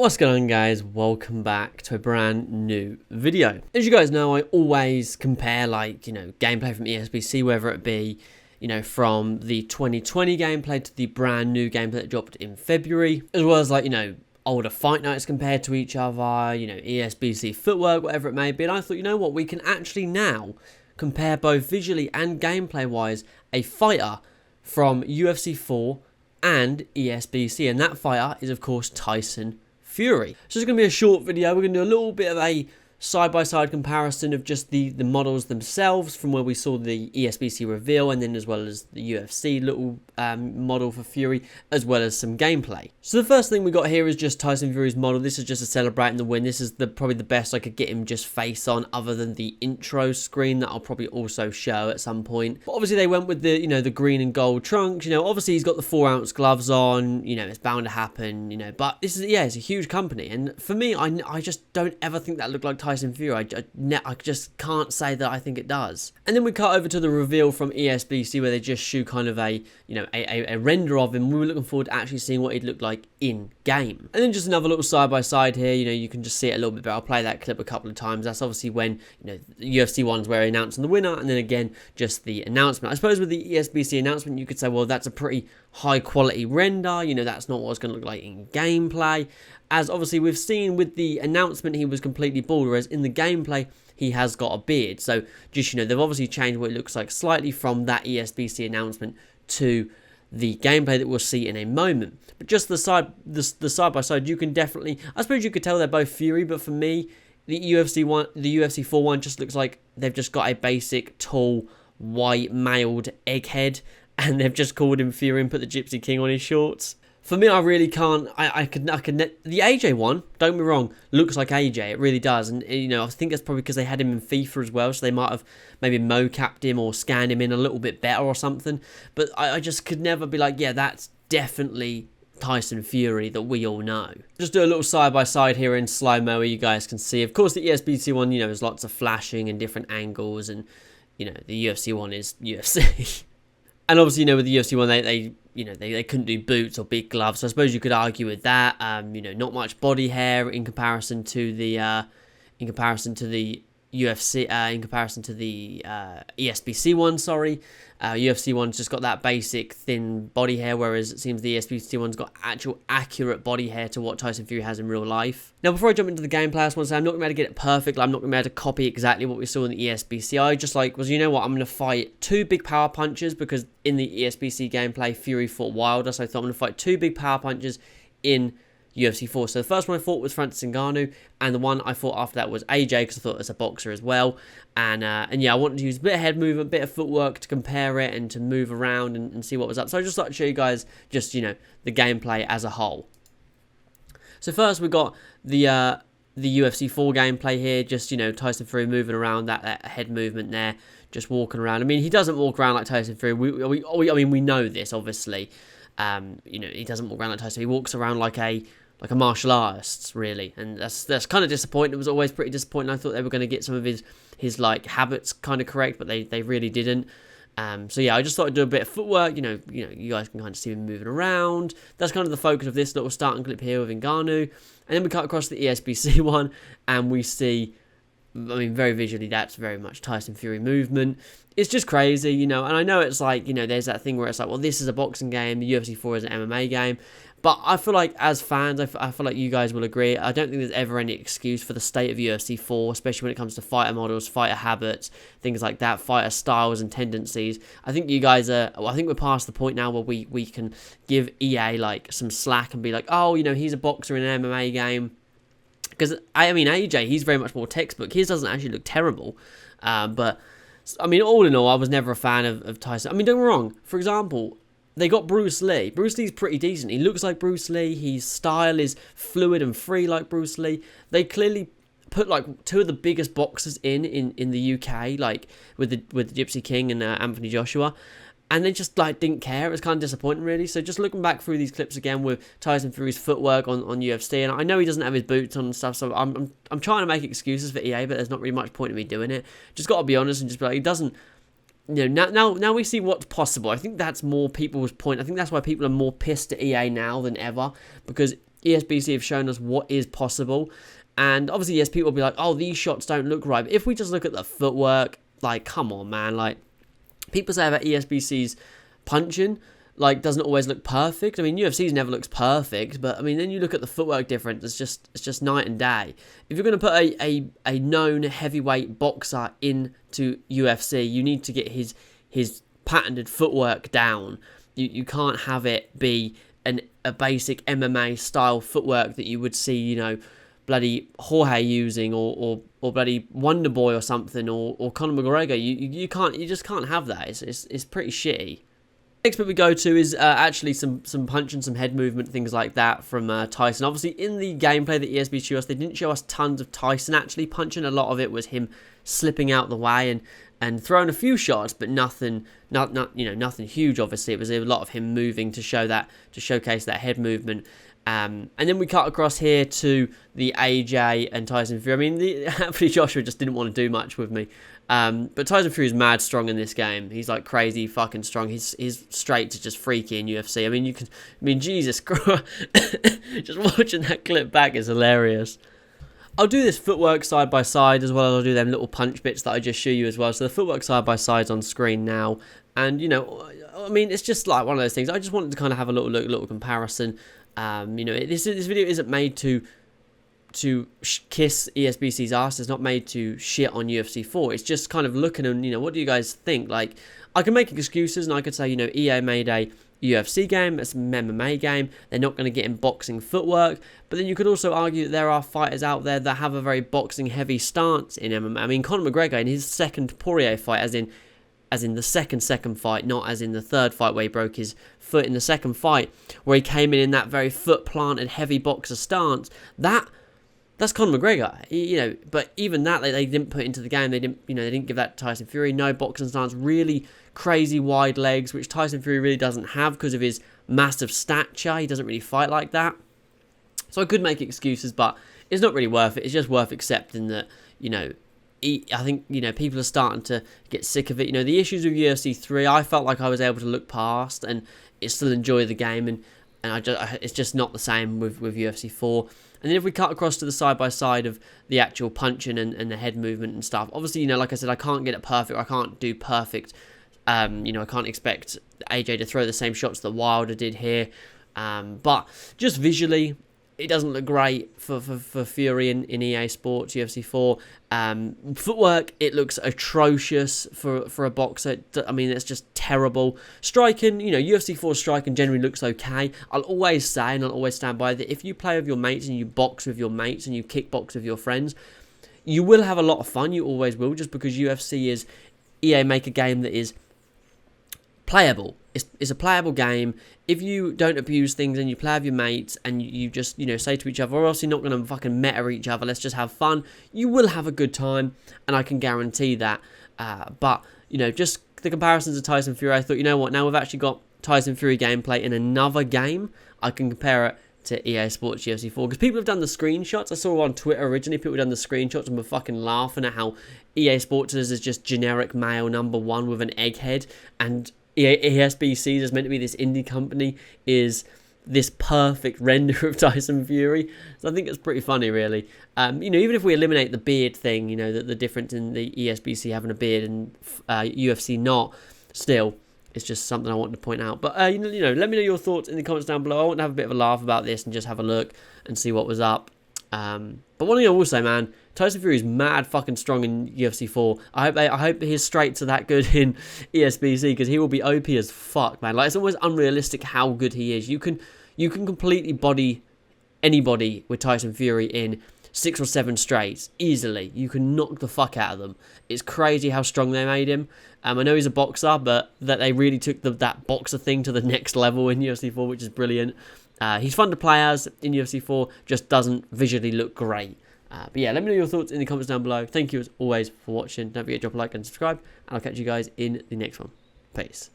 What's going on, guys? Welcome back to a brand new video. As you guys know, I always compare gameplay from ESBC, whether it be from the 2020 gameplay to the brand new gameplay that dropped in February, as well as older fight nights compared to each other, ESBC Footwork, whatever it may be. And I thought, you know what, we can actually now compare both visually and gameplay wise a fighter from UFC 4 and ESBC, and that fighter is of course Tyson Fury. So it's going to be a short video. We're going to do a little bit of a side-by-side comparison of just the models themselves from where we saw the ESBC reveal, and then as well as the UFC little model for Fury, as well as some gameplay. So the first thing we got here is just Tyson Fury's model. This is just a celebrating the win. This is probably the best I could get him just face on, other than the intro screen that I'll probably also show at some point. But obviously they went with the the green and gold trunks. Obviously he's got the 4-ounce gloves on. It's bound to happen. But this is it's a huge company, and for me, I just don't ever think that looked like Tyson Fury. I just can't say that I think it does. And then we cut over to the reveal from ESBC, where they just show kind of a render of him. We were looking forward to actually seeing what he'd look like in game. And then just another little side by side here. You can just see it a little bit better. I'll play that clip a couple of times. That's obviously when the UFC ones where announcing the winner, and then again just the announcement. I suppose with the ESBC announcement, you could say, well, that's a pretty high quality render. That's not what it's going to look like in gameplay. As obviously we've seen with the announcement, he was completely bald, whereas in the gameplay, he has got a beard. So just, they've obviously changed what it looks like slightly from that ESBC announcement to the gameplay that we'll see in a moment. But just the side by side, you can definitely, I suppose you could tell they're both Fury, but for me, the UFC 4 one just looks like they've just got a basic, tall, white, mailed egghead, and they've just called him Fury and put the Gypsy King on his shorts. For me, I really can't. I could. The AJ one, don't get me wrong, looks like AJ. It really does, and I think that's probably because they had him in FIFA as well, so they might have maybe mocapped him or scanned him in a little bit better or something. But I just could never be like, yeah, that's definitely Tyson Fury that we all know. Just do a little side by side here in slow-mo where you guys can see. Of course, the ESBC one, there's lots of flashing and different angles, and the UFC one is UFC. And obviously, with the UFC one, they couldn't do boots or big gloves. So I suppose you could argue with that. Not much body hair in comparison to the UFC, in comparison to the ESBC one. Sorry, UFC one's just got that basic thin body hair, whereas it seems the ESBC one's got actual accurate body hair to what Tyson Fury has in real life. Now, before I jump into the gameplay, I just want to say I'm not going to be able to get it perfect. I'm not going to be able to copy exactly what we saw in the ESBC. I just I'm going to fight two big power punches, because in the ESBC gameplay, Fury fought Wilder, so I thought I'm going to fight two big power punches in UFC 4. So the first one I fought was Francis Ngannou, and the one I fought after that was AJ, because I thought it was a boxer as well. And yeah, I wanted to use a bit of head movement, a bit of footwork to compare it and to move around and see what was up. So I just thought I'd show you guys just, the gameplay as a whole. So first we got the UFC 4 gameplay here, just, Tyson Fury moving around, that head movement there, just walking around. I mean, he doesn't walk around like Tyson Fury. We know this, obviously. He doesn't walk around like Tyson. He walks around like a martial artist, really, and that's kind of disappointing. It was always pretty disappointing. I thought they were going to get some of his habits kind of correct, but they really didn't. So yeah, I just thought I'd do a bit of footwork. You guys can kind of see him moving around. That's kind of the focus of this little starting clip here with Ngannou, and then we cut across the ESBC one, and we see, very visually, that's very much Tyson Fury movement. It's just crazy, and I know it's there's that thing where it's like, well, this is a boxing game, the UFC 4 is an MMA game, but I feel like as fans, I feel like you guys will agree, I don't think there's ever any excuse for the state of UFC 4, especially when it comes to fighter models, fighter habits, things like that, fighter styles and tendencies. I think you guys I think we're past the point now where we can give EA some slack and be like, oh, he's a boxer in an MMA game. Because, AJ, he's very much more textbook. His doesn't actually look terrible. But, all in all, I was never a fan of Tyson. Don't get me wrong. For example, they got Bruce Lee. Bruce Lee's pretty decent. He looks like Bruce Lee. His style is fluid and free like Bruce Lee. They clearly put, two of the biggest boxers in the UK, with the Gypsy King and Anthony Joshua. And they just didn't care. It was kind of disappointing, really. So just looking back through these clips again with Tyson Fury's footwork on UFC, and I know he doesn't have his boots on and stuff. So I'm trying to make excuses for EA, but there's not really much point in me doing it. Just got to be honest and just be like, he doesn't. Now we see what's possible. I think that's more people's point. I think that's why people are more pissed at EA now than ever, because ESBC have shown us what is possible. And obviously, yes, people will be like, oh, these shots don't look right. But if we just look at the footwork, like, come on, man. Like, people say about ESBC's punching, like, doesn't always look perfect. I mean, UFC's never looks perfect, but I mean, then you look at the footwork difference, it's just night and day. If you're going to put a known heavyweight boxer into UFC, you need to get his patented footwork down. You can't have it be a basic MMA style footwork that you would see, you know, bloody Jorge using or bloody Wonder Boy or something or Conor McGregor. You just can't have that. It's pretty shitty. Next bit we go to is actually some punch and some head movement, things like that from Tyson. Obviously, in the gameplay that ESB showed us, they didn't show us tons of Tyson actually punching. A lot of it was him slipping out the way and throwing a few shots, but nothing huge. Obviously, it was a lot of him moving to showcase that head movement. And then we cut across here to the AJ and Tyson Fury. I mean, Anthony Joshua just didn't want to do much with me. But Tyson Fury is mad strong in this game. He's like crazy fucking strong. He's straight to just freaky in UFC. I mean, Jesus Christ. Just watching that clip back is hilarious. I'll do this footwork side by side as well as I'll do them little punch bits that I just show you as well. So the footwork side by side's on screen now. And, you know, I mean, it's just like one of those things. I just wanted to kind of have a little comparison. You know, this video isn't made to kiss ESBC's ass. It's not made to shit on UFC 4. It's just kind of looking and, you know, what do you guys think? Like, I can make excuses and I could say, you know, EA made a UFC game, it's an MMA game, they're not going to get in boxing footwork. But then you could also argue that there are fighters out there that have a very boxing heavy stance in MMA. I mean, Conor McGregor in his second Poirier fight, as in the second fight, not as in the third fight where he broke his foot in the second fight, where he came in that very foot planted heavy boxer stance. That's Conor McGregor, you know. But even that, they didn't put into the game. They didn't give that to Tyson Fury. No boxing stance, really crazy wide legs, which Tyson Fury really doesn't have because of his massive stature. He doesn't really fight like that. So I could make excuses, but it's not really worth it. It's just worth accepting that, you know, I think, you know, people are starting to get sick of it. You know, the issues with UFC 3, I felt like I was able to look past and still enjoy the game, and it's just not the same with UFC 4. And then if we cut across to the side-by-side of the actual punching and the head movement and stuff, obviously, you know, like I said, I can't get it perfect. I can't do perfect. You know, I can't expect AJ to throw the same shots that Wilder did here. But just visually, it doesn't look great for Fury in EA Sports, UFC 4. Footwork, it looks atrocious for a boxer. I mean, it's just terrible. Striking, you know, UFC 4 striking generally looks okay. I'll always say, and I'll always stand by that, if you play with your mates and you box with your mates and you kickbox with your friends, you will have a lot of fun. You always will, just because UFC is, EA make a game that is playable. It's a playable game. If you don't abuse things and you play with your mates and you just, you know, say to each other, we're obviously not going to fucking meta each other, let's just have fun, you will have a good time, and I can guarantee that. But, you know, just the comparisons of Tyson Fury, I thought, you know what, now we've actually got Tyson Fury gameplay in another game, I can compare it to EA Sports UFC 4, because people have done the screenshots. I saw on Twitter originally, people have done the screenshots and were fucking laughing at how EA Sports is just generic male number one with an egghead, and ESBC is meant to be this indie company, is this perfect render of Tyson Fury. So I think it's pretty funny, really. You know, even if we eliminate the beard thing, you know, the difference in the ESBC having a beard and UFC not, still, it's just something I wanted to point out. But, you know, let me know your thoughts in the comments down below. I want to have a bit of a laugh about this and just have a look and see what was up. But one thing I will say, man, Tyson Fury is mad fucking strong in UFC 4. I hope his straights are that good in ESBC, because he will be OP as fuck, man. Like, it's almost unrealistic how good he is. You can completely body anybody with Tyson Fury in 6 or 7 straights easily. You can knock the fuck out of them. It's crazy how strong they made him. I know he's a boxer, but that they really took that boxer thing to the next level in UFC 4, which is brilliant. He's fun to play as in UFC 4, just doesn't visually look great. But yeah, let me know your thoughts in the comments down below. Thank you as always for watching. Don't forget to drop a like and subscribe, and I'll catch you guys in the next one. Peace.